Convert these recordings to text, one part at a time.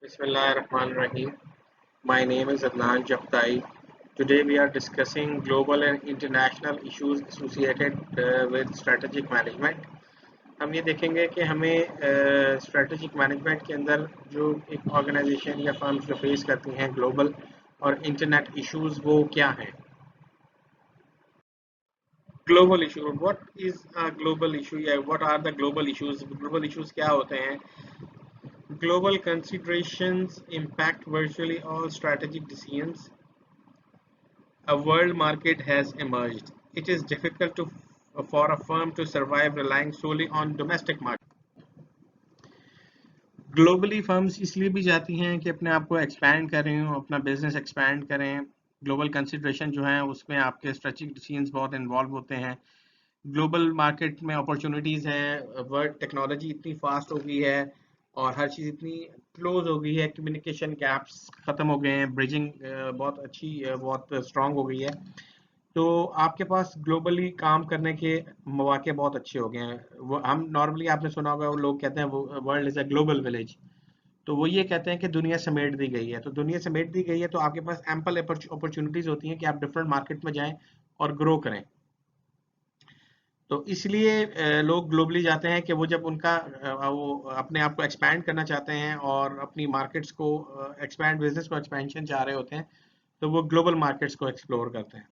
Bismillahirrahmanirrahim. My name is Adnan Jaftai. Today we are discussing global and international issues associated with strategic management. हम ये देखेंगे कि हमें strategic management के अंदर जो एक organization या firms जो face करती हैं global और internet issues वो क्या हैं. Global issue. What is a global issue? या what are the global issues? Global issues क्या होते हैं? Global considerations impact virtually all strategic decisions. A world market has emerged. It is difficult for a firm to survive relying solely on domestic market. Globally firms इसलिए भी जाती हैं कि अपने आप को एक्सपैंड करें, अपना बिजनेस एक्सपैंड करें. ग्लोबल कंसिडरेशन जो है उसमें आपके स्ट्रेटेजिक डिसीजंस बहुत इन्वॉल्व होते हैं. ग्लोबल मार्केट में अपॉर्चुनिटीज़ हैं. वर्ल्ड टेक्नोलॉजी इतनी फास्ट हो गई है और हर चीज़ इतनी क्लोज हो गई है. कम्युनिकेशन गैप्स ख़त्म हो गए हैं. ब्रिजिंग बहुत अच्छी बहुत स्ट्रांग हो गई है. तो आपके पास ग्लोबली काम करने के मौके बहुत अच्छे हो गए हैं. वो हम नॉर्मली आपने सुना होगा वो लोग कहते हैं वो world is a global village. तो वो ये कहते हैं कि दुनिया समेट दी गई है. तो दुनिया समेट दी गई है तो आपके पास एम्पल अपॉर्चुनिटीज़ होती हैं कि आप डिफरेंट मार्केट में जाएं और ग्रो करें. तो इसलिए लोग ग्लोबली जाते हैं कि वो जब उनका वो अपने आप को एक्सपैंड करना चाहते हैं और अपनी मार्केट्स को एक्सपैंड बिजनेस को एक्सपेंशन चाह रहे होते हैं तो वो ग्लोबल मार्केट्स को एक्सप्लोर करते हैं.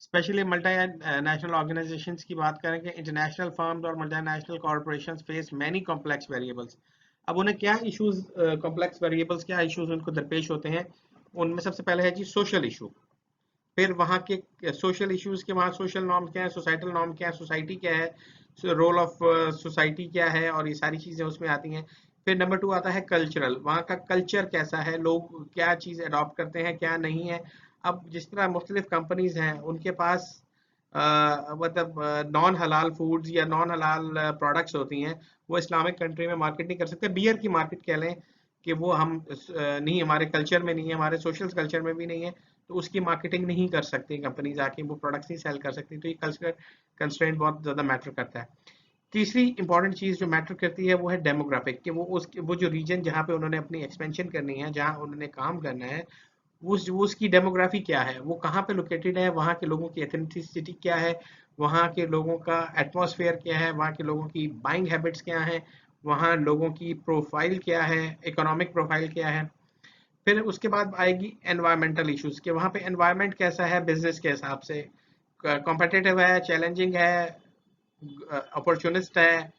स्पेशली मल्टी नेशनल ऑर्गेनाइजेशंस की बात करें कि इंटरनेशनल फर्म्स और multinational corporations face many complex variables. अब उन्हें क्या इश्यूज कॉम्प्लेक्स वेरिएबल्स क्या इश्यूज उनको दरपेश होते हैं. उनमें सबसे पहले है जी सोशल इशू. फिर वहाँ के सोशल इश्यूज के वहाँ सोशल नॉर्म क्या है, सोसाइटल नॉर्म क्या है, सोसाइटी क्या है, रोल ऑफ सोसाइटी क्या है और ये सारी चीज़ें उसमें आती हैं. फिर नंबर 2 आता है कल्चरल. वहाँ का कल्चर कैसा है, लोग क्या चीज़ अडॉप्ट करते हैं क्या नहीं है. अब जिस तरह मुख्तलिफ कंपनीज हैं उनके पास मतलब नॉन हलाल फूड्स या नॉन हलाल प्रोडक्ट्स होती हैं वो इस्लामिक कंट्री में मार्केट नहीं कर सकते. बियर की मार्केट कह लें कि वो हम नहीं, हमारे कल्चर में नहीं है, हमारे सोशल कल्चर में भी नहीं है, तो उसकी मार्केटिंग नहीं कर सकती कंपनीज आके, वो प्रोडक्ट्स नहीं सेल कर सकती. तो ये कल्चरल कंस्ट्रेंट बहुत ज़्यादा मैटर करता है. तीसरी इंपॉर्टेंट चीज़ जो मैटर करती है वो है डेमोग्राफिक, कि वो जो रीजन जहाँ पे उन्होंने अपनी एक्सपेंशन करनी है, जहाँ उन्होंने काम करना है, उसकी डेमोग्राफी क्या है, वो कहाँ पे लोकेटेड है, वहाँ के लोगों की एथेंटिसिटी क्या है, वहाँ के लोगों का एटमॉस्फेयर क्या है, वहाँ के लोगों की बाइंग हैबिट्स क्या हैं, वहाँ लोगों की प्रोफाइल क्या है, इकोनॉमिक प्रोफाइल क्या है. फिर उसके बाद आएगी एनवायरमेंटल इश्यूज के वहाँ पे एनवायरनमेंट कैसा है बिजनेस के हिसाब से, कॉम्पिटिटिव है, चैलेंजिंग है, अपॉर्चुनिस्ट है,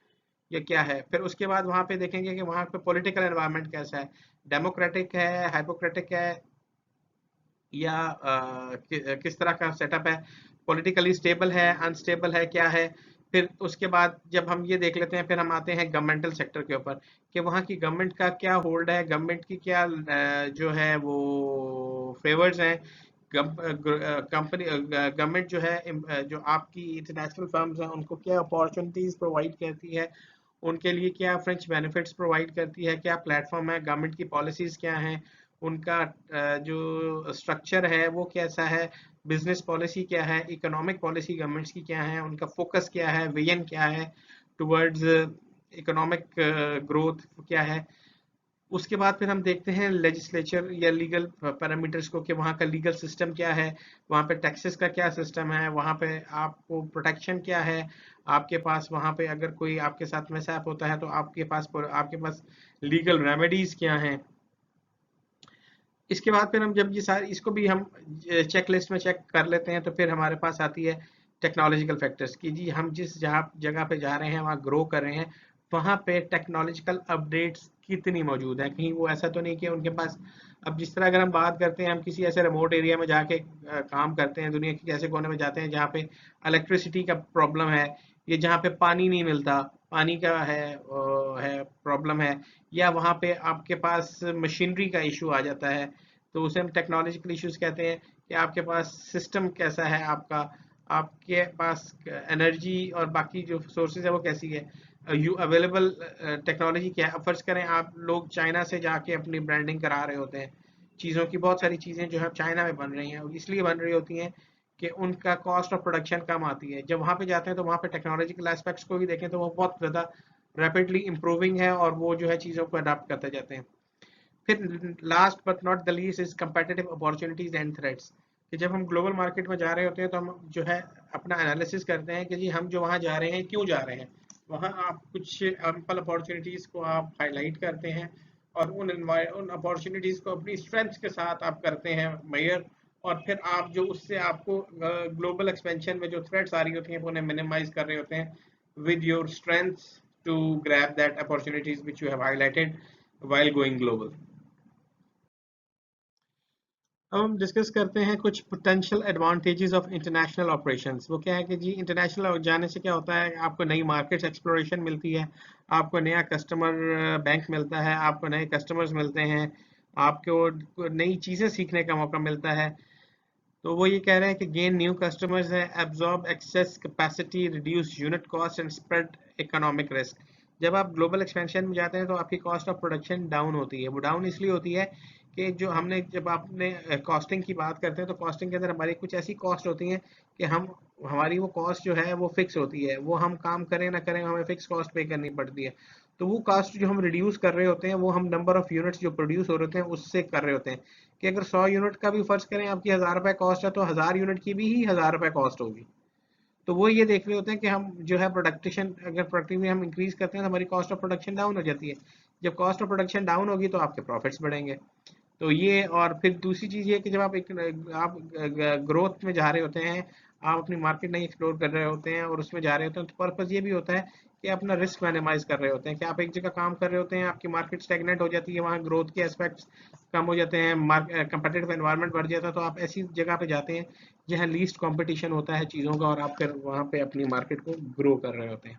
या क्या है. फिर उसके बाद वहाँ पे देखेंगे कि वहाँ पे पॉलिटिकल एनवायरनमेंट कैसा है, डेमोक्रेटिक है, हाइपोक्रेटिक है, या किस तरह का सेटअप है, पॉलिटिकली स्टेबल है, अनस्टेबल है, क्या है. फिर उसके बाद जब हम ये देख लेते हैं फिर हम आते हैं गवर्नमेंटल सेक्टर के ऊपर कि वहाँ की गवर्नमेंट का क्या होल्ड है, गवर्नमेंट की क्या जो है वो फेवर्स हैं. कंपनी गवर्नमेंट जो है जो आपकी इंटरनेशनल फर्म्स हैं उनको क्या अपॉर्चुनिटीज़ प्रोवाइड करती है, उनके लिए क्या फ्रेंच बेनिफिट्स प्रोवाइड करती है, क्या प्लेटफॉर्म है, गवर्नमेंट की पॉलिसीज़ क्या हैं, उनका जो स्ट्रक्चर है वो कैसा है, बिजनेस पॉलिसी क्या है, इकोनॉमिक पॉलिसी गवर्नमेंट्स की क्या है, उनका फोकस क्या है, विजन क्या है टुवर्ड्स इकोनॉमिक ग्रोथ क्या है. उसके बाद फिर हम देखते हैं लेजिस्लेचर या लीगल पैरामीटर्स को कि वहाँ का लीगल सिस्टम क्या है, वहाँ पे टैक्सेस का क्या सिस्टम है, वहाँ पे आपको प्रोटेक्शन क्या है, आपके पास वहाँ पे अगर कोई आपके साथ मिसहैप होता है तो आपके पास लीगल रेमेडीज क्या हैं. इसके बाद फिर हम जब ये सारे इसको भी हम चेक लिस्ट में चेक कर लेते हैं तो फिर हमारे पास आती है टेक्नोलॉजिकल फैक्टर्स की जी हम जिस जगह पे जा रहे हैं वहाँ ग्रो कर रहे हैं वहाँ पे टेक्नोलॉजिकल अपडेट्स कितनी मौजूद है. कहीं वो ऐसा तो नहीं कि उनके पास, अब जिस तरह अगर हम बात करते हैं हम किसी ऐसे रिमोट एरिया में जाके काम करते हैं, दुनिया के ऐसे कोने में जाते हैं जहाँ पे इलेक्ट्रिसिटी का प्रॉब्लम है, या जहाँ पे पानी नहीं मिलता, पानी का है प्रॉब्लम है, या वहाँ पे आपके पास मशीनरी का इशू आ जाता है, तो उसे हम टेक्नोलॉजिकल इश्यूज कहते हैं. कि आपके पास सिस्टम कैसा है, आपके पास एनर्जी और बाकी जो सोर्सेज है वो कैसी है, यू अवेलेबल टेक्नोलॉजी क्या है. अब फर्ज करें आप लोग चाइना से जाके अपनी ब्रांडिंग करा रहे होते हैं, चीज़ों की बहुत सारी चीज़ें जो है चाइना में बन रही हैं, इसलिए बन रही होती हैं कि उनका कॉस्ट ऑफ प्रोडक्शन कम आती है. जब वहाँ पे जाते हैं तो वहाँ पे टेक्नोलॉजिकल एस्पेक्ट्स को भी देखें तो वो बहुत ज़्यादा रैपिडली इम्प्रूविंग है और वो जो है चीज़ों को अडाप्ट करते जाते हैं। फिर last but not the least is competitive opportunities and threats, कि जब हम ग्लोबल मार्केट में जा रहे होते हैं तो हम जो है अपना एनालिसिस करते हैं कि जी हम जो वहाँ जा रहे हैं क्यों जा रहे हैं। वहाँ आप कुछ एम्पल अपॉर्चुनिटीज़ को आप हाईलाइट करते हैं और उन अपॉर्चुनिटीज़ को अपनी स्ट्रेंथ्स के साथ आप करते हैं मेयर, और फिर आप जो उससे आपको ग्लोबल एक्सपेंशन में जो थ्रेट्स आ रही होती हैं वो उन्हें मिनिमाइज कर रहे होते हैं with your strengths to grab that opportunities which you have highlighted while going global. अब हम डिस्कस करते हैं कुछ potential advantages of international operations. वो क्या है कि जी इंटरनेशनल जाने से क्या होता है, आपको नई मार्केट्स एक्सप्लोरेशन मिलती है, आपको नया कस्टमर बैंक मिलता है, आपको नए कस्टमर्स मिलते हैं, आपको नई चीज़ें सीखने का मौका मिलता है। तो वो ये कह रहे हैं कि गेन न्यू कस्टमर्स है, absorb access capacity, reduce unit cost and spread economic risk. जब आप ग्लोबल एक्सपेंशन में जाते हैं तो आपकी कॉस्ट ऑफ प्रोडक्शन डाउन होती है। वो डाउन इसलिए होती है कि जो हमने जब आपने कॉस्टिंग की बात करते हैं तो कॉस्टिंग के अंदर हमारी कुछ ऐसी कॉस्ट होती हैं कि हम हमारी वो कॉस्ट जो है वो फिक्स होती है, वो हम काम करें ना करें हमें फिक्स कॉस्ट पे करनी पड़ती है। तो वो कॉस्ट जो हम रिड्यूस कर रहे होते हैं वो हम नंबर ऑफ यूनिट्स जो प्रोड्यूस हो रहे हैं उससे कर रहे होते हैं। कि अगर 100 यूनिट का भी फर्ज करें आपकी 1000 रुपए कॉस्ट है तो 1000 यूनिट की भी ही 1000 रुपए कॉस्ट होगी। तो वो ये देख रहे होते हैं कि हम जो है प्रोडक्शन अगर प्रोडक्टिविटी हम इंक्रीज करते हैं तो हमारी कॉस्ट ऑफ प्रोडक्शन डाउन हो जाती है। जब कॉस्ट ऑफ प्रोडक्शन डाउन होगी तो आपके प्रॉफिट्स बढ़ेंगे। तो ये, और फिर दूसरी चीज़ ये कि जब आप ग्रोथ में जा रहे होते हैं, आप अपनी मार्केट नहीं एक्सप्लोर कर रहे होते हैं और उसमें जा रहे होते हैं, तो पर्पज़ ये भी होता है कि अपना रिस्क मिनिमाइज कर रहे होते हैं। कि आप एक जगह काम कर रहे होते हैं, आपकी मार्केट स्टेगनेंट हो जाती है, वहाँ ग्रोथ के एस्पेक्ट्स कम हो जाते हैं, कंपेटिटिव एनवायरनमेंट बढ़ जाता है, तो आप ऐसी जगह पे जाते हैं जहाँ लीस्ट कंपटीशन होता है चीज़ों का और आप फिर वहाँ पे अपनी मार्केट को ग्रो कर रहे होते हैं।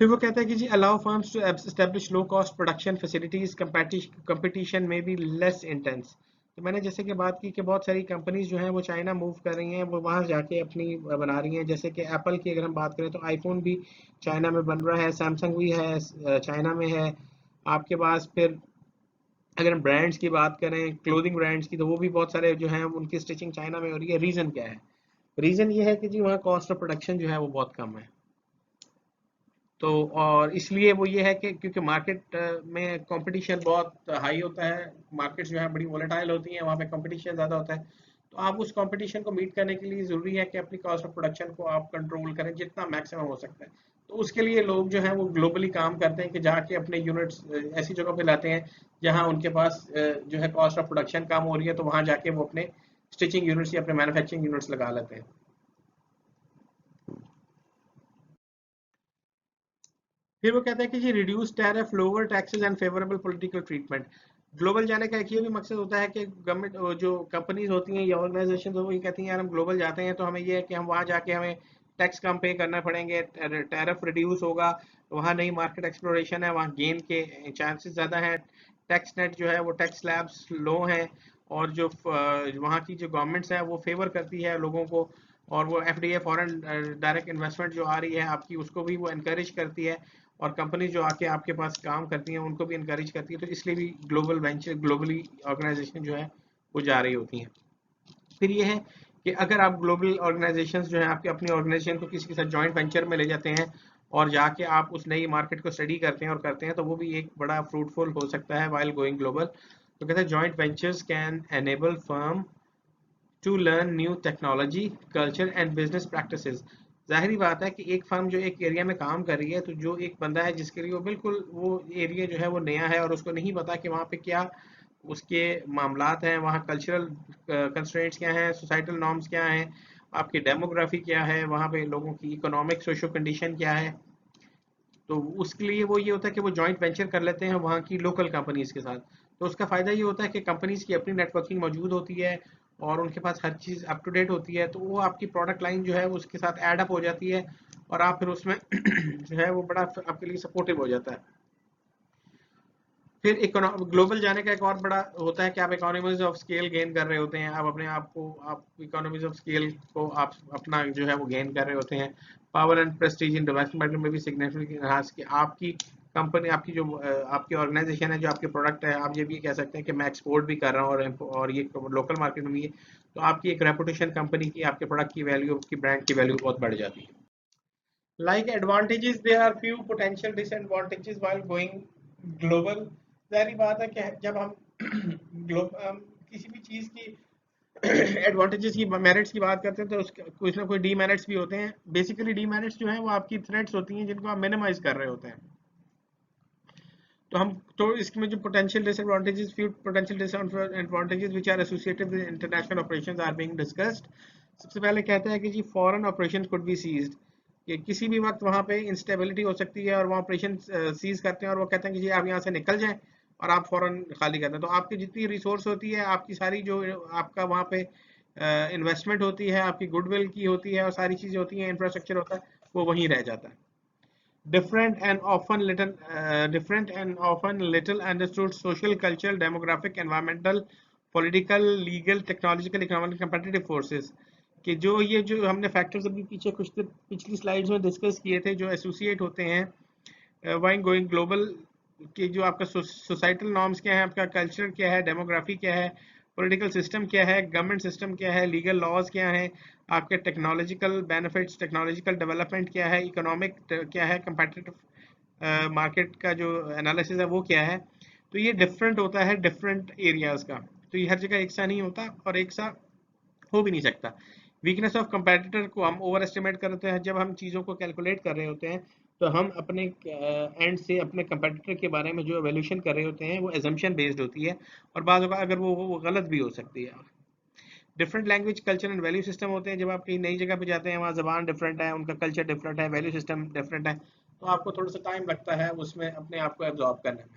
फिर वो कहता है कि जी allow firms to establish low cost production facilities, competition में बी लेस इंटेंस। तो मैंने जैसे कि बात की कि बहुत सारी कंपनीज जो हैं वो चाइना मूव कर रही हैं, वो वहाँ जाके अपनी बना रही हैं। जैसे कि एप्पल की अगर हम बात करें तो आईफोन भी चाइना में बन रहा है, सैमसंग भी है चाइना में है आपके पास। फिर अगर हम ब्रांड्स की बात करें, क्लोथिंग ब्रांड्स की, तो वो भी बहुत सारे जो हैं उनकी स्टिचिंग चाइना में हो रही है। रीज़न क्या है? रीज़न ये है कि जी वहाँ कॉस्ट ऑफ प्रोडक्शन जो है वो बहुत कम है। तो और इसलिए वो ये है कि क्योंकि मार्केट में कंपटीशन बहुत हाई होता है, मार्केट जो है बड़ी वोलेटाइल होती है, वहाँ पे कंपटीशन ज़्यादा होता है। तो आप उस कंपटीशन को मीट करने के लिए ज़रूरी है कि अपनी कॉस्ट ऑफ प्रोडक्शन को आप कंट्रोल करें जितना मैक्सिमम हो सकता है। तो उसके लिए लोग जो हैं वो ग्लोबली काम करते हैं कि जाके अपने यूनिट्स ऐसी जगह पे लाते हैं जहाँ उनके पास जो है कॉस्ट ऑफ प्रोडक्शन कम हो रही है, तो वहाँ जाके वो अपने स्टिचिंग यूनिट्स या अपने मैन्युफैक्चरिंग यूनिट्स लगा लेते हैं। फिर वो कहता है कि जी reduce tariff, lower taxes and favourable political treatment. Global जाने का एक ये भी मकसद होता है कि गवर्नमेंट जो कंपनीज होती हैं या ऑर्गेनाइजेशन वो ये कहती हैं यार हम ग्लोबल जाते हैं तो हमें ये है कि हम वहाँ जाके हमें टैक्स कम पे करना पड़ेंगे, टैरिफ रिड्यूस होगा, वहाँ नई मार्केट एक्सप्लोरेशन है, वहाँ गेन के चांसेस ज़्यादा हैं, टैक्स नेट जो है वो टैक्स स्लैब्स लो हैं, और जो वहाँ की जो गवर्नमेंट्स है वो फेवर करती है लोगों को, और वो एफडीए फॉरेन डायरेक्ट इन्वेस्टमेंट जो आ रही है आपकी उसको भी वो इनकरेज करती है, और कंपनी जो आके आपके पास काम करती हैं उनको भी इनकरेज करती है। तो इसलिए भी ग्लोबल वेंचर ग्लोबली ऑर्गेनाइजेशन जो है वो जा रही होती हैं। फिर ये है कि अगर आप ग्लोबल ऑर्गेनाइजेशंस जो है आपके अपनी ऑर्गेनाइजेशन को किसी के साथ जॉइंट वेंचर में ले जाते हैं और जाके आप उस नई मार्केट को स्टडी करते हैं और करते हैं, तो वो भी एक बड़ा फ्रूटफुल हो सकता है वाइल गोइंग ग्लोबल। तो कहते हैं joint ventures can enable firm to learn new technology, culture and business practices. जाहिर बात है कि एक फर्म जो एक एरिया में काम कर रही है, तो जो एक बंदा है जिसके लिए वो बिल्कुल वो एरिया जो है वो नया है और उसको नहीं पता कि वहाँ पे क्या उसके मामलात हैं, वहाँ कल्चरल कंस्ट्रेंट्स क्या हैं, सोसाइटल नॉर्म्स क्या हैं, आपकी डेमोग्राफी क्या है, वहाँ पे लोगों की इकोनॉमिक सोशो कंडीशन क्या है। तो उसके लिए वो ये होता है कि वो जॉइंट वेंचर कर लेते हैं वहाँ की लोकल कंपनीज के साथ। तो उसका फ़ायदा ये होता है कि कंपनीज की अपनी नेटवर्किंग मौजूद होती है और उनके पास हर चीज़ अप टू डेट होती है, तो वो आपकी प्रोडक्ट लाइन जो है उसके साथ ऐड अप हो जाती है और आप फिर उसमें जो है वो बड़ा आपके लिए सपोर्टिव हो जाता है। फिर ग्लोबल जाने का एक और बड़ा होता है कि आप इकोनॉमीज ऑफ स्केल गेन कर रहे होते हैं, आप अपने आप को आप इकोनॉमीज ऑफ स्केल को आप अपना जो है वो गेन कर रहे होते हैं। Power and Prestige in domestic market में भी सिग्निफिकेंट इनहांस कि आपकी कंपनी आपकी जो आपकी ऑर्गेनाइजेशन है जो आपके प्रोडक्ट है, आप ये भी कह सकते हैं कि मैं एक्सपोर्ट भी कर रहा हूँ और ये लोकल मार्केट में भी है, तो आपकी एक रेपुटेशन कंपनी की आपके प्रोडक्ट की वैल्यू, आपकी ब्रांड की वैल्यू बहुत बढ़ जाती है। Like advantages, there are few potential disadvantages while going global. जाहिर बात है कि जब हम किसी भी चीज की एडवांटेजेस की मेरिट्स की बात करते हैं तो उसके कुछ ना कोई डीमेरिट्स भी होते हैं. बेसिकली डीमेरिट्स जो हैं वो आपकी थ्रेट्स होती हैं जिनको आप मिनिमाइज कर रहे होते हैं. तो हम तो इसमें जो potential disadvantages, few potential disadvantages which are associated with international operations are being discussed. सबसे पहले कहते हैं कि जी foreign operations could be seized, कि किसी भी वक्त वहाँ पे इंस्टेबिलिटी हो सकती है और वहाँ ऑपरेशन सीज करते हैं और वो कहते हैं कि जी आप यहाँ से निकल जाएं और आप फौरन खाली कर दें. तो आपकी जितनी रिसोर्स होती है, आपकी सारी जो आपका वहाँ पे इन्वेस्टमेंट होती है, आपकी गुडविल की होती है और सारी चीज़ें होती हैं, इंफ्रास्ट्रक्चर होता है, वो वहीं रह जाता है. Different and often little understood social, cultural, demographic, environmental, political, legal, technological, economic, competitive forces, कि जो ये जो हमने फैक्टर्स अभी पीछे कुछ पिछली स्लाइड्स में डिस्कस किए थे जो एसोसिएट होते हैं व्हाइल गोइंग ग्लोबल, कि जो आपका सोसाइटल नॉर्म्स क्या है, आपका कल्चर क्या है, डेमोग्राफी क्या है, पॉलिटिकल सिस्टम क्या है, गवर्नमेंट सिस्टम क्या है, लीगल लॉज क्या है, आपके टेक्नोलॉजिकल बेनिफिट्स, टेक्नोलॉजिकल डेवलपमेंट क्या है, इकोनॉमिक क्या है, कंपेटिटिव मार्केट का जो एनालिसिस है वो क्या है. तो ये डिफरेंट होता है डिफरेंट एरियाज का. तो ये हर जगह एक सा नहीं होता और एक सा हो भी नहीं सकता. वीकनेस ऑफ कंपेटिटर को हम ओवर एस्टिमेट करते हैं. जब हम चीज़ों को कैलकुलेट कर रहे होते हैं तो हम अपने एंड से अपने कंपेटिटर के बारे में जो एवोल्यूशन कर रहे होते हैं वो एजम्पशन बेस्ड होती है और बाद अगर वो गलत भी हो सकती है. Different language, culture and value system होते हैं. जब आप कहीं नई जगह पे जाते हैं वहाँ जबान डिफरेंट है, उनका कल्चर डिफरेंट है, वैल्यू सिस्टम डिफरेंट है, तो आपको थोड़ा सा टाइम लगता है उसमें अपने आप को एब्जॉर्ब करने में.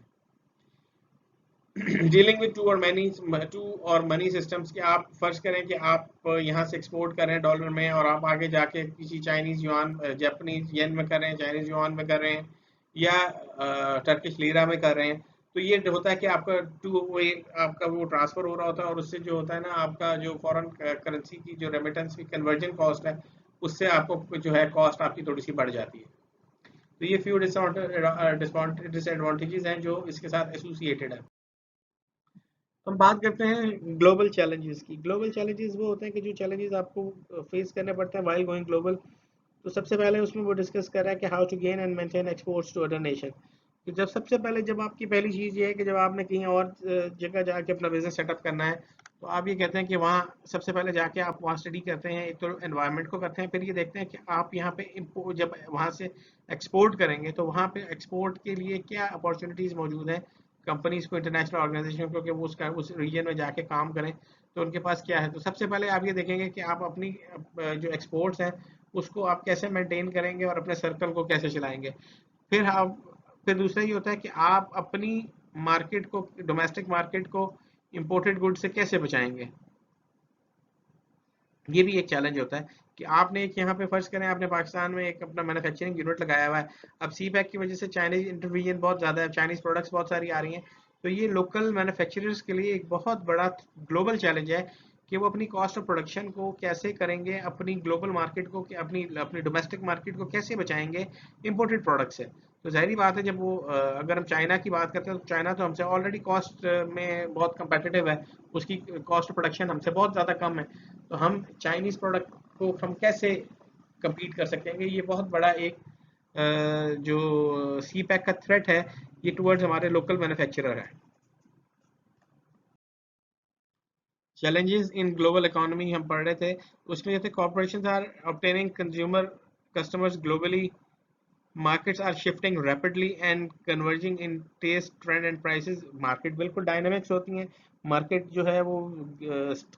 डीलिंग विद टू और मनी सिस्टम्स, कि आप फर्ज करें कि आप यहाँ से एक्सपोर्ट कर रहे हैं डॉलर में और आप आगे जाके किसी चाइनीज युआन, जापानीज येन में कर रहे हैं, चाइनीज युआन में कर रहे हैं या टर्किश लीरा में कर रहे हैं. तो ये होता है कि आपका टू वे आपका वो ट्रांसफर हो रहा होता है और उससे जो होता है ना आपका जो फॉरेन करेंसी की जो रेमिटेंस की कन्वर्जन कॉस्ट है उससे आपको जो है कॉस्ट आपकी थोड़ी सी बढ़ जाती है. तो ये फ्यू डिसएडवांटेजेस हैं जो इसके साथ एसोसिएटेड है. हम बात करते हैं ग्लोबल चैलेंजेस की. ग्लोबल चैलेंजेस वो होते हैं कि जो चैलेंजेस आपको फेस करने पड़ते हैं वाइल गोइंग ग्लोबल. तो सबसे पहले उसमें वो डिस्कस कर रहा है कि how to gain and maintain exports to other nation. कि जब सबसे पहले जब आपकी पहली चीज़ ये है कि जब आपने कहीं और जगह जाके अपना बिजनेस सेटअप करना है तो आप ये कहते हैं कि वहाँ सबसे पहले जाके आप वहाँ स्टडी करते हैं, एक तो एनवायरनमेंट को करते हैं, फिर ये देखते हैं कि आप यहाँ पे जब वहाँ से एक्सपोर्ट करेंगे तो वहाँ पे एक्सपोर्ट के लिए क्या अपॉर्चुनिटीज़ मौजूद हैं कंपनीज को, इंटरनेशनल ऑर्गेनाइजेशन को, कि वो उस रीजन में जाके काम करें तो उनके पास क्या है. तो सबसे पहले आप ये देखेंगे कि आप अपनी जो एक्सपोर्ट्स हैं उसको आप कैसे मेंटेन करेंगे और अपने सर्कल को कैसे चलाएंगे. फिर आप फिर दूसरा ये होता है कि आप अपनी मार्केट को, डोमेस्टिक मार्केट को इंपोर्टेड गुड से कैसे बचाएंगे. ये भी एक चैलेंज होता है कि आपने एक यहाँ पे फर्ज करें आपने पाकिस्तान में एक अपना मैन्युफैक्चरिंग यूनिट लगाया हुआ है. अब सी पैक की वजह से चाइनीज इंटरवीजन बहुत ज़्यादा है, चाइनीज प्रोडक्ट्स बहुत सारी आ रही हैं. तो ये लोकल मैन्युफैक्चरर्स के लिए एक बहुत बड़ा ग्लोबल चैलेंज है कि वो अपनी कॉस्ट ऑफ प्रोडक्शन को कैसे करेंगे, अपनी ग्लोबल मार्केट को, अपनी अपनी डोमेस्टिक मार्केट को कैसे बचाएंगे इम्पोर्टेड प्रोडक्ट से. तो ज़ाहिर बात है जब वो अगर हम चाइना की बात करते हैं तो चाइना तो हमसे ऑलरेडी कॉस्ट में बहुत कंपेटिटिव है, उसकी कॉस्ट ऑफ प्रोडक्शन हमसे बहुत ज़्यादा कम है. तो हम चाइनीज़ प्रोडक्ट को हम कैसे compete कर सकेंगे. ये बहुत बड़ा एक जो सी पैक का थ्रेट है ये टुवर्ड्स हमारे लोकल मैन्युफैक्चरर है. चैलेंजेस इन ग्लोबल इकोनॉमी हम पढ़ रहे थे, उसमें जैसे corporations are obtaining consumer customers globally, markets are shifting rapidly and converging in taste, trend and prices. Market बिल्कुल डायनामिक्स होती हैं. मार्केट जो है वो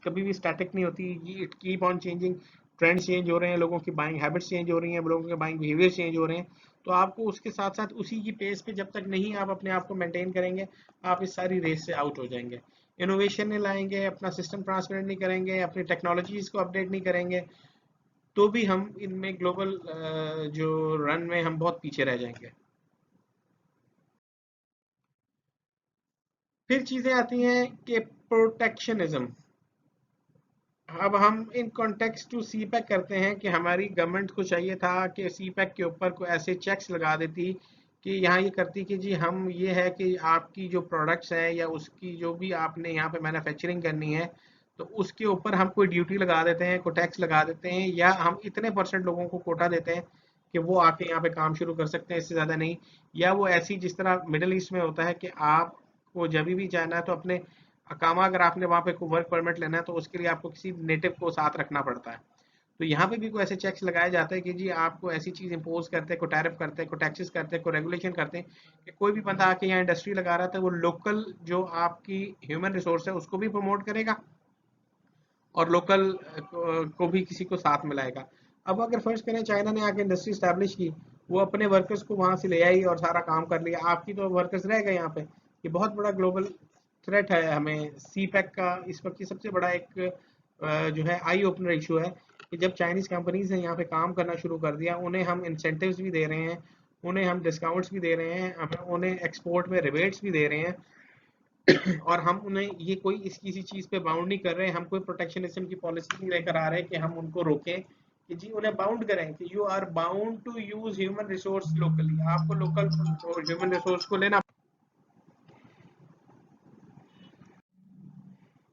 कभी भी स्टैटिक नहीं होती, it keep on changing. Trends change हो रहे हैं, लोगों की बाइंग हैबिट्स चेंज हो रही हैं, लोगों के बाइंग बिहेवियर चेंज हो रहे हैं. तो आपको उसके साथ साथ उसी की पेस पे जब तक नहीं आप अपने आप को मेंटेन करेंगे आप इस सारी रेस से आउट हो जाएंगे. इनोवेशन नहीं लाएंगे, अपना सिस्टम ट्रांसपेरेंट नहीं करेंगे, अपनी टेक्नोलॉजीज को अपडेट नहीं करेंगे, तो भी हम इनमें ग्लोबल जो रन में हम बहुत पीछे रह जाएंगे. फिर चीज़ें आती हैं कि प्रोटेक्शनिज्म. अब हम in context to see pack करते हैं कि हमारी गवर्नमेंट को चाहिए था कि सी पैक के ऊपर कोई ऐसे चेक्स लगा देती कि यहाँ ये करती कि जी हम ये है कि आपकी जो प्रोडक्ट्स है या उसकी जो भी आपने यहाँ पे मैन्युफैक्चरिंग करनी है तो उसके ऊपर हम कोई ड्यूटी लगा देते हैं, कोई टैक्स लगा देते हैं, या हम इतने % लोगों को कोटा देते हैं कि वो आके यहाँ पे काम शुरू कर सकते हैं, इससे ज़्यादा नहीं। या वो ऐसी जिस तरह मिडल ईस्ट में होता है कि आपको जब भी जाना है तो अपने अकामा, अगर आपने वहाँ पे कोई वर्क परमिट लेना है तो उसके लिए आपको किसी नेटिव को साथ रखना पड़ता है। तो यहाँ पे भी कोई ऐसे चेक्स लगाए जाते हैं कि जी आपको ऐसी चीज़ इम्पोज करते हैं, को टैरिफ करते हैं, को टैक्सेस करते हैं, को रेगुलेशन करते हैं कि कोई भी बंदा आके यहाँ इंडस्ट्री लगा रहा था वो लोकल जो आपकी ह्यूमन रिसोर्स है उसको भी प्रमोट करेगा और लोकल को भी किसी को साथ मिलाएगा। अब अगर फर्ज करें चाइना ने आके इंडस्ट्री स्टैब्लिश की, वो अपने वर्कर्स को वहां से ले आई और सारा काम कर लिया, आपकी तो वर्कर्स रह गए यहाँ पे। ये बहुत बड़ा ग्लोबल थ्रेट है हमें। सी पैक का इस वक्त की सबसे बड़ा एक जो है आई ओपनर इशू है कि जब चाइनीज कंपनीज ने यहाँ पे काम करना शुरू कर दिया, उन्हें हम इंसेंटिव्स भी दे रहे हैं, उन्हें हम डिस्काउंट्स भी दे रहे हैं, हम उन्हें एक्सपोर्ट में रिबेट्स भी दे रहे हैं, और हम उन्हें ये कोई इस किसी चीज पे बाउंड नहीं कर रहे हैं, हम कोई प्रोटेक्शनिज्म की पॉलिसी नहीं लेकर आ रहे हैं कि हम उनको रोकें कि जी उन्हें बाउंड करें कि you are bound to use human resource locally, आपको लोकल ह्यूमन रिसोर्स को लेना।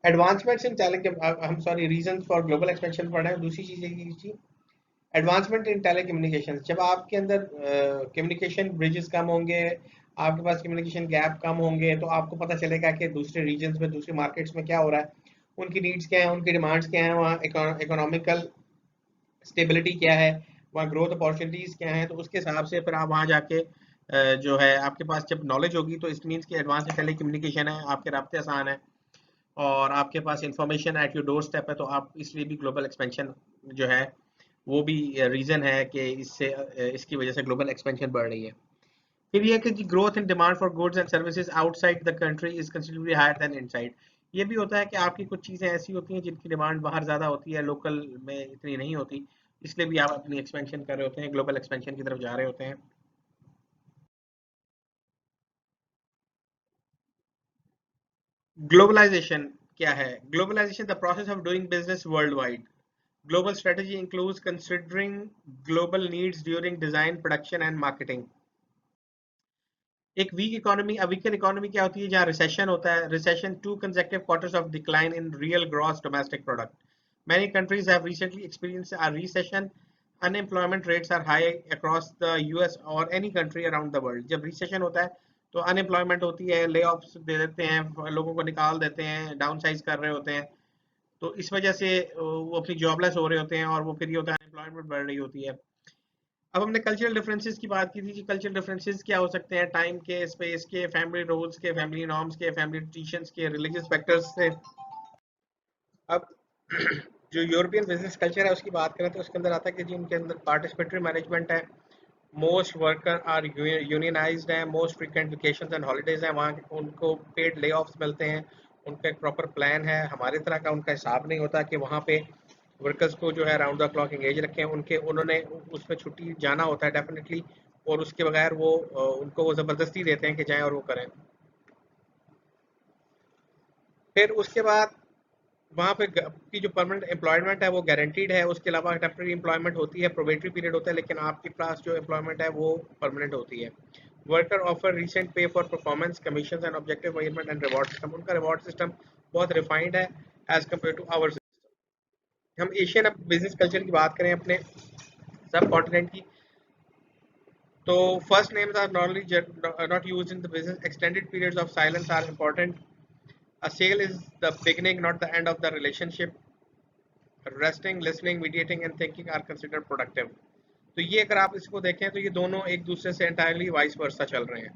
एडवांसमेंट्स इन टैलेंट, हम sorry reasons for global expansion पढ़ रहे हैं। दूसरी चीज है एडवांसमेंट इन टेलीकम्युनिकेशन। जब आपके अंदर कम्युनिकेशन ब्रिजेस कम होंगे, आपके पास कम्युनिकेशन गैप कम होंगे, तो आपको पता चलेगा कि दूसरे रीजन्स में, दूसरे मार्केट्स में क्या हो रहा है, उनकी नीड्स क्या है, उनकी डिमांड्स क्या है, वहाँ इकोनॉमिकल स्टेबिलिटी क्या है, वहाँ ग्रोथ अपॉर्चुनिटीज क्या है। तो उसके हिसाब से फिर आप वहाँ जाके जो है आपके पास जब नॉलेज होगी तो इट मीन्स कि एडवांस टेली कम्युनिकेशन है, आपके रास्ते आसान है और आपके पास information at your doorstep है, तो आप इसलिए भी ग्लोबल एक्सपेंशन जो है वो भी रीजन है कि इससे इसकी वजह से ग्लोबल एक्सपेंशन बढ़ रही है। फिर ये कि growth in demand for goods and services outside the country is considerably higher than inside. ये भी होता है कि आपकी कुछ चीज़ें ऐसी होती हैं जिनकी डिमांड बाहर ज़्यादा होती है, लोकल में इतनी नहीं होती, इसलिए भी आप अपनी एक्सपेंशन कर रहे होते हैं, ग्लोबल एक्सपेंशन की तरफ जा रहे होते हैं। ग्लोबलाइजेशन क्या है? Globalization the process of doing business world wide. Global strategy includes considering global needs during design, production and marketing. एक वीक इकोनॉमी, वीकर इकोनॉमी क्या होती है? जहाँ रिसेशन होता है, recession, two consecutive quarters of decline in real gross domestic product. Many countries have recently experienced a recession. Unemployment rates are high across the US or any country around the world. जब recession होता है तो unemployment होती है, ले offs दे देते हैं, लोगों को निकाल देते हैं, डाउन साइज कर रहे होते हैं, तो इस वजह से वो अपनी जॉबलेस हो रहे होते हैं और वो फिर ये होता है अनएम्प्लॉयमेंट बढ़ रही होती है। अब हमने कल्चरल डिफरेंसेस की बात की थी जी। कल्चरल डिफरेंसेस क्या हो सकते हैं? टाइम के, स्पेस के, फैमिली रोल्स के, फैमिली नॉर्म्स के, फैमिली ट्रेडिशंस के, रिलीजियस फैक्टर्स से। अब जो यूरोपियन बिजनेस कल्चर है उसकी बात करें तो उसके अंदर आता है कि जी उनके अंदर पार्टिसिपेटरी मैनेजमेंट है, मोस्ट वर्कर आर यूनियनाइज्ड है, most frequent vacations and holidays हैं, वहाँ उनको पेड ले ऑफ्स मिलते हैं, उनका एक प्रॉपर प्लान है। हमारे तरह का उनका हिसाब नहीं होता कि वहाँ पे वर्कर्स को जो है राउंड द क्लॉक एंगेज रखें, उनके उन्होंने उसमें छुट्टी जाना होता है डेफिनेटली, और उसके बगैर वो उनको वो ज़बरदस्ती देते हैं कि जाएं और वो करें। फिर उसके बाद वहाँ पे की जो परमानेंट एम्प्लॉयमेंट है वो गारंटीड है, उसके अलावा टेम्प्रेरी एम्प्लॉयमेंट होती है, प्रोबेटरी पीरियड होता है, लेकिन आपके पास जो एम्प्लॉयमेंट है वो परमानेंट होती है। वर्कर ऑफर रिसेंट पे for performance, commission and objective measurement and reward system. उनका रिवॉर्ड सिस्टम बहुत रिफाइंड है एज कम्पेयर टू आवर। हम एशियन बिजनेस कल्चर की बात करें अपने सब कॉन्टिनेंट की, तो first names are normally not used in the business. Extended periods of silence are important. A sale is the beginning, not the end of the relationship. Resting, listening, mediating and thinking are considered productive. तो ये अगर आप इसको देखें तो ये दोनों एक दूसरे से entirely वाइस वर्सा चल रहे हैं।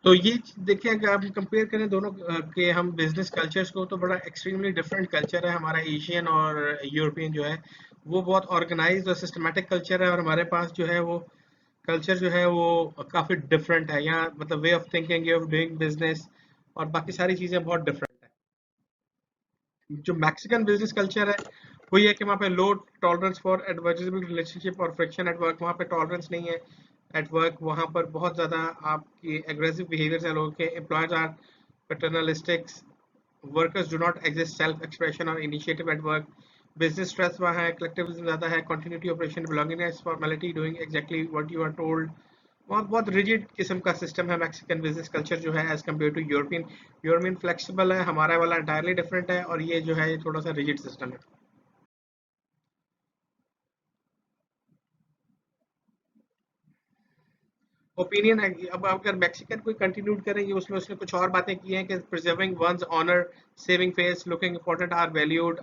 तो ये देखिए अगर आप कंपेयर करें दोनों के हम बिजनेस कल्चर्स को, तो बड़ा एक्सट्रीमली डिफरेंट कल्चर है हमारा एशियन और यूरोपियन जो है। वो बहुत ऑर्गेनाइज्ड और सिस्टमेटिक कल्चर है और हमारे पास जो है वो कल्चर जो है वो काफ़ी डिफरेंट है। यहाँ मतलब way of thinking, way of doing business और बाकी सारी चीज़ें बहुत डिफरेंट है। जो मैक्सिकन बिजनेस कल्चर है वो ये है कि वहाँ पे लो टॉलरेंस फॉर एडवर्टाइजेबल रिलेशनशिप और फ्रिक्शन एट वर्क। वहाँ पे टॉलरेंस नहीं है एट वर्क, वहाँ पर बहुत ज़्यादा आपकी एग्रेसिव बिहेवियर्स है लोगों के। Employees are paternalistics, workers do not exist self expression और initiative at work. Business stress वहाँ है, कलेक्टिविज्म ज़्यादा है, continuity operation, belongingness, formality, doing exactly what you are told. बहुत बहुत रिजिड किस्म का सिस्टम है मैक्सिकन बिजनेस कल्चर जो है as compare to European. European flexible है, हमारा वाला इंटायरली डिफरेंट है, और ये जो है ये थोड़ा सा रिजिड सिस्टम है। ओपिनियन है। अब अगर मैक्सिकन कोई कंटिन्यू करेंगे उसमें उसने कुछ और बातें की हैं कि preserving one's honour, saving face, looking important are valued,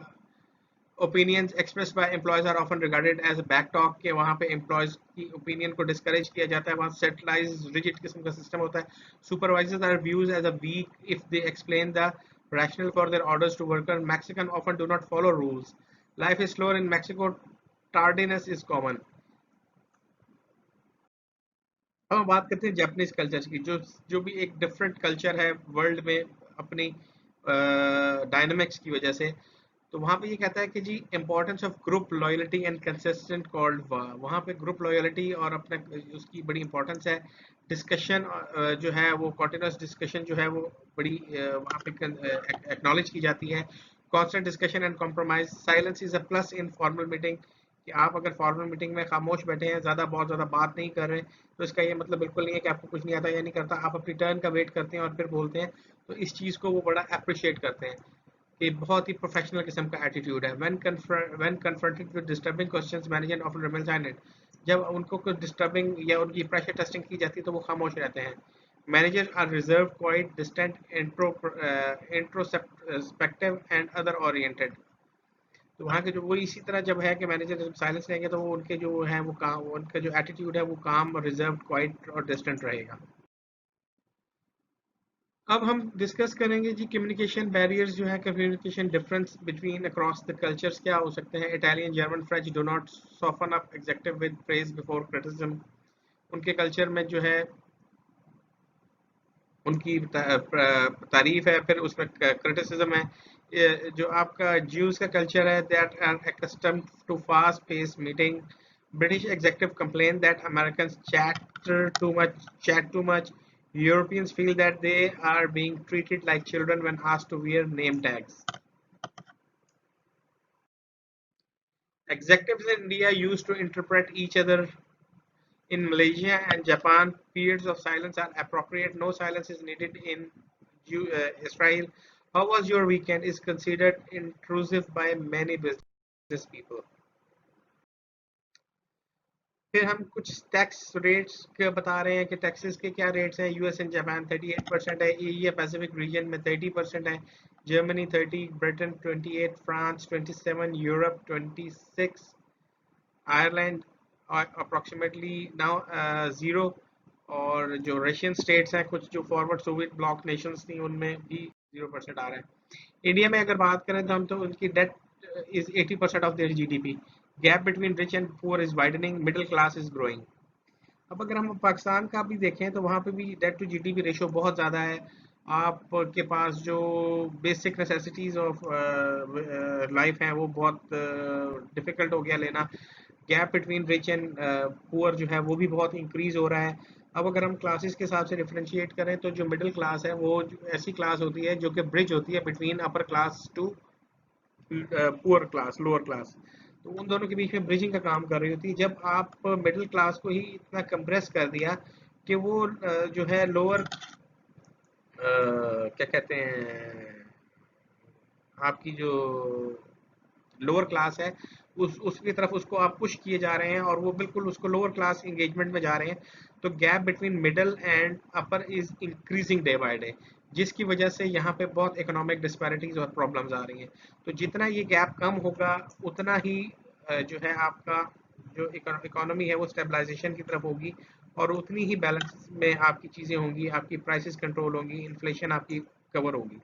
opinions expressed by employees are often regarded as a back talk, के वहाँ पे employees की opinion को discourage किया जाता है, वहाँ centralized rigid किस्म का system होता है, supervisors are viewed as a weak if they explain the rationale for their orders to workers, Mexican often do not follow rules, life is slower in Mexico, tardiness is common। अब हम बात करते हैं Japanese culture की, जो जो भी एक डिफरेंट कल्चर है वर्ल्ड में अपनी डायनामिक्स की वजह से। तो वहाँ पे ये कहता है कि जी importance of group loyalty and consistent called, वहाँ पे ग्रुप लॉयल्टी और अपने उसकी बड़ी इंपॉर्टेंस है। डिस्कशन जो है वो कॉन्टिन्यूस डिस्कशन जो है वो बड़ी वहाँ पे एक्नॉलेज की जाती है। Constant discussion and compromise, silence is a plus in formal meeting, कि आप अगर फॉर्मल मीटिंग में खामोश बैठे हैं, बहुत ज़्यादा बात नहीं कर रहे, तो इसका ये मतलब बिल्कुल नहीं है कि आपको कुछ नहीं आता या नहीं करता, आप अपनी टर्न का वेट करते हैं और फिर बोलते हैं। तो इस चीज़ को वो बड़ा अप्रिशिएट करते हैं कि बहुत ही प्रोफेशनल किस्म का एटीट्यूड है। When confronted with disturbing questions manager often remain silent, जब उनको कुछ डिस्टर्बिंग या उनकी प्रेशर टेस्टिंग की जाती है तो वो खामोश रहते हैं। Manager are reserve, quiet, distant, introspective and other oriented. तो वहाँ के जो वो इसी तरह जब है कि मैनेजर जब साइलेंस रहेंगे तो वो उनके जो है वो काम, उनका जो एटीट्यूड है वो काम, रिजर्व, क्वाइट और डिस्टेंट रहेगा। अब हम डिस्कस करेंगे जी कम्युनिकेशन बैरियर्स जो है, communication difference between across the cultures क्या हो सकते हैं। Italian, German, French do not soften up executive with praise before criticism. उनके कल्चर में जो है उनकी तारीफ है फिर उसमें क्रिटिसिज्म है। जो आपका ज्यूज का कल्चर है, that are accustomed to fast pace meeting. British executive complain that Americans chat too much. Europeans feel that they are being treated like children when asked to wear name tags. Executives in India used to interpret each other. In Malaysia and Japan, periods of silence are appropriate. No silence is needed in Israel. How was your weekend is considered intrusive by many business people. फिर हम कुछ tax rates के बता रहे हैं कि taxes के क्या रेट्स हैं। यूएस एंड जापान 38% है, एशिया पैसिफिक रीजन में 30% है, Germany 30, Britain 28, France 27, Europe 26, Ireland approximately now 0, और जो रशियन स्टेट्स हैं कुछ जो फॉरवर्ड सोवियत ब्लॉक नेशंस थी उनमें भी 0% आ रहा है। इंडिया में अगर बात करें तो हम तो उनकी debt is 80% of their GDP, gap between rich and poor is widening, middle class is growing. अब अगर हम पाकिस्तान का भी देखें तो वहाँ पे भी डेट टू जीडीपी रेशो बहुत ज़्यादा है। आपके पास जो बेसिक नेसेसिटीज़ ऑफ लाइफ हैं वो बहुत डिफ़िकल्ट हो गया लेना। Gap between rich and poor जो है वो भी बहुत इंक्रीज़ हो रहा है। अब अगर हम क्लासेस के हिसाब से डिफ्रेंशिएट करें तो जो मिडिल क्लास है वो ऐसी क्लास होती है जो कि ब्रिज होती है between upper class to poor class, lower class. तो उन दोनों के बीच में ब्रिजिंग का काम कर रही होती है। जब आप मिडिल क्लास को ही इतना कंप्रेस कर दिया कि वो जो है लोअर क्या कहते हैं आपकी जो लोअर क्लास है उस उसकी तरफ उसको आप पुश किए जा रहे हैं और वो बिल्कुल उसको लोअर क्लास एंगेजमेंट में जा रहे हैं। तो gap between middle and upper is increasing day by day, जिसकी वजह से यहाँ पे बहुत इकोनॉमिक डिस्पैरिटीज और प्रॉब्लम्स आ रही हैं। तो जितना ये गैप कम होगा उतना ही जो है आपका जो इकोनॉमी है वो स्टेबलाइजेशन की तरफ होगी और उतनी ही बैलेंस में आपकी चीज़ें होंगी, आपकी प्राइसेस कंट्रोल होंगी, इन्फ्लेशन आपकी कवर होगी।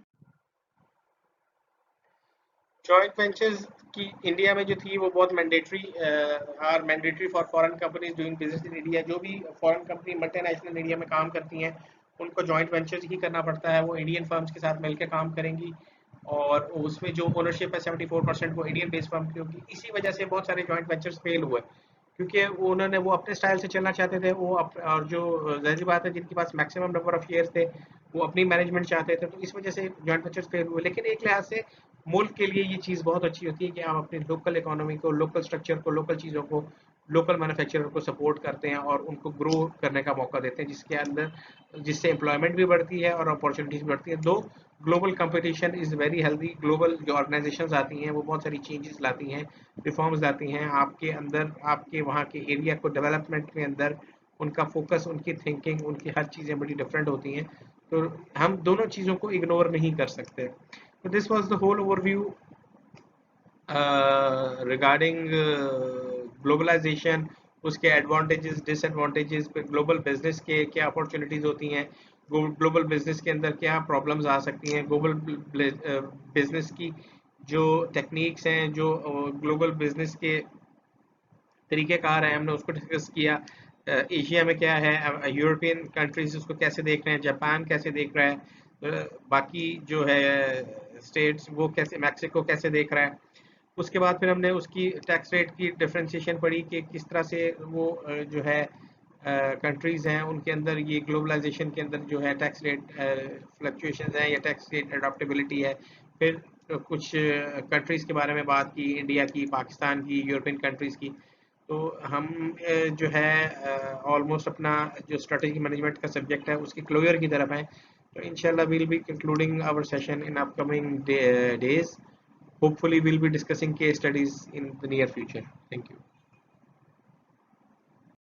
जॉइंट वेंचर्स की इंडिया में जो थी वो बहुत mandatory for foreign companies doing business in India. जो भी फॉरेन कंपनी मल्टीनेशनल इंडिया में काम करती हैं उनको जॉइंट वेंचर्स ही करना पड़ता है, वो इंडियन फर्म्स के साथ मिलकर काम करेंगी और उसमें जो ओनरशिप है 74% वो इंडियन बेस्ड फर्म की होगी। इसी वजह से बहुत सारे जॉइंट वेंचर्स फेल हुए क्योंकि उन्होंने वो अपने स्टाइल से चलना चाहते थे। और जो जाहिर बात है जिनके पास मैक्सिमम नंबर ऑफ शेयर्स थे वो अपनी मैनेजमेंट चाहते थे, तो इस वजह से जॉइंट वेंचर्स फेल हुए। लेकिन एक लिहाज से मुल्क के लिए ये चीज़ बहुत अच्छी होती है कि आप अपने लोकल इकोनॉमी को, लोकल स्ट्रक्चर को, लोकल चीज़ों को, लोकल मैन्युफैक्चरर को सपोर्ट करते हैं और उनको ग्रो करने का मौका देते हैं, जिसके अंदर जिससे एम्प्लॉयमेंट भी बढ़ती है और अपॉर्चुनिटीज बढ़ती है। दो global competition is very healthy. Global जो ऑर्गेनाइजेशंस आती हैं वो बहुत सारी चेंजेस लाती हैं, रिफॉर्म्स लाती हैं आपके अंदर, आपके वहाँ के एरिया को डेवलपमेंट के अंदर उनका फोकस, उनकी थिंकिंग, उनकी हर चीज़ें बड़ी डिफरेंट होती हैं, तो हम दोनों चीज़ों को इग्नोर नहीं कर सकते। तो this was the whole overview regarding globalization, उसके एडवांटेजेस, डिसएडवांटेजेस, ग्लोबल बिजनेस के क्या अपॉर्चुनिटीज होती हैं, ग्लोबल बिजनेस के अंदर क्या प्रॉब्लम्स आ सकती हैं, ग्लोबल बिजनेस की जो टेक्निक्स हैं, जो ग्लोबल बिजनेस के तरीक़ेकार हैं, हमने उसको डिस्कस किया। एशिया में क्या है, यूरोपियन कंट्रीज उसको कैसे देख रहे हैं, जापान कैसे देख रहा है, बाकी जो है स्टेट्स वो कैसे, मैक्सिको कैसे देख रहा है। उसके बाद फिर हमने उसकी टैक्स रेट की डिफरेंशिएशन पढ़ी कि किस तरह से वो जो है कंट्रीज़ हैं उनके अंदर ये ग्लोबलाइजेशन के अंदर जो है टैक्स रेट फ्लक्चुएशंस हैं या टैक्स रेट अडॉप्टेबिलिटी है। फिर कुछ कंट्रीज़ के बारे में बात की, इंडिया की, पाकिस्तान की, यूरोपियन कंट्रीज़ की। तो हम जो है ऑलमोस्ट अपना जो स्ट्रेटेजी मैनेजमेंट का सब्जेक्ट है उसकी क्लोजर की तरफ है। तो इंशाल्लाह we'll be concluding our session in upcoming days. Hopefully we'll be discussing case studies in the near future. Thank you.